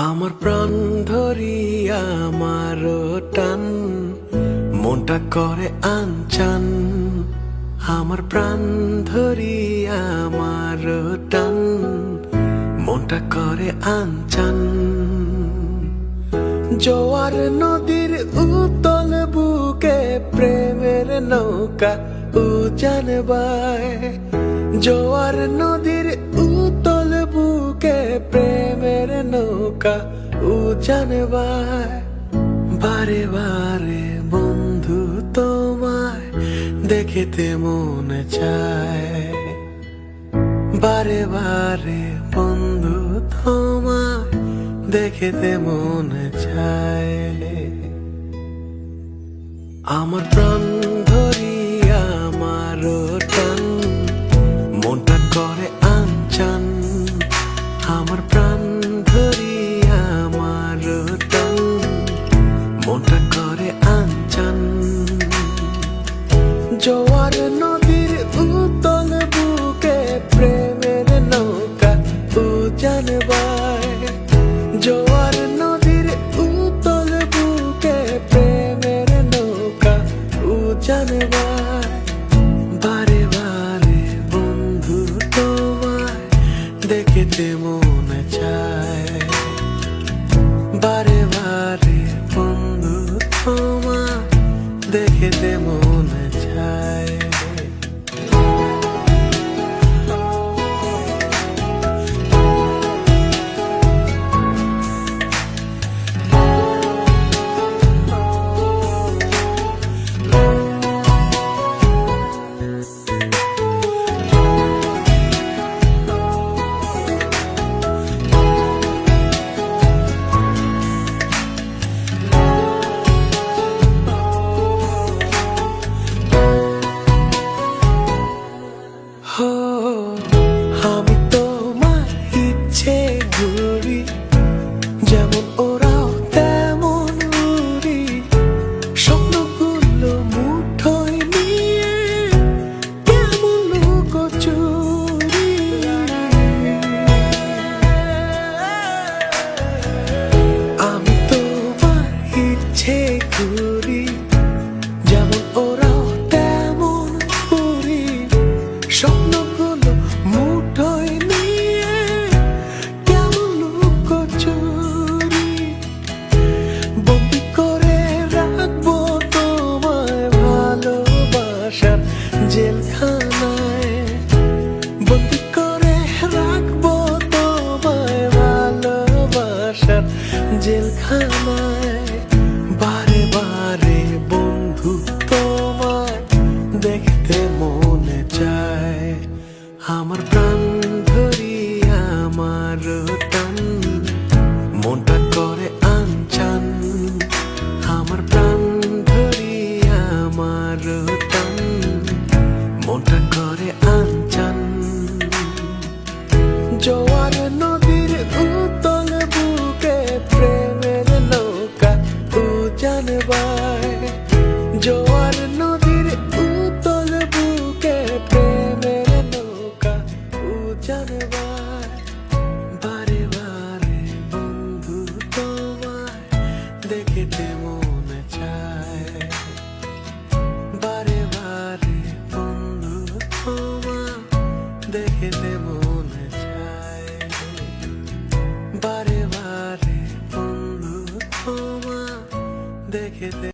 আমার প্রাণ ধরিয়া আমার টান মনটা করে আনচান। আমার প্রাণ ধরিয়া আমার টান মনটা করে আনচান। জোয়ার নদীর উতল বুকে প্রেমের নৌকা উজান বায়। জোয়ার নদীর উতল বুকে প্রেমের নৌকা উজান বায়। বারে বারে বন্ধু তোমায় দেখিতে মনে চায়। বারে বারে বন্ধু তোমায় দেখিতে মনে চায়। আমার প্রাণ ধরিয়া আমার টান মনটা করে আনচান। আমার প্রাণ ধরিয়া আমার টান মনটা করে আনচান। জোয়ার নদীর উতল বুকে প্রেমের নৌকা উজান বায়। জোয়ার নদীর উতল বুকে প্রেমের নৌকা উজান বায়। বারে বারে বন্ধু তোমায় দেখিতে মনে চায়। বারে বারে বন্ধু তোমায় দেখিতে মনে চায়। আমি তোমার ইচ্ছে ঘুরি, যেমন ওরাও তেমন উড়ি। স্বপ্নগুলো মুঠোয় নিয়ে কেমন লুকোচুরি। আমি তোমার ইচ্ছে ঘুরি, যেমন ওরাও তেমন উড়ি। স্বপ্নগুলো মুঠোয় নিয়ে কেমন লুকোচুরি। বন্দি করে রাখবো তোমায় ভালোবাসার জেলখানায়। বন্দি করে রাখবো তোমায় ভালোবাসার জেলখানায়। বারে বারে বন্ধু তোমায় দেখতে মনে চায়। আমার প্রাণ ধরিয়া আমার টান মনটা করে আনচান। আমার প্রাণ ধরিয়া আমার টান মনটা করে আনচান। জোয়ার নদীর উতল বুকে প্রেমের নৌকা উজান বায়। জোয়ার নদীর উতল বুকে প্রেমের নৌকা উজান বায়। বারে বারে বন্ধু তোমায় দেখিতে মনে চায়। বারে বারে বন্ধু তোমায় দেখিতে মনে চায়। বারে বারে বন্ধু তোমায় দেখিতে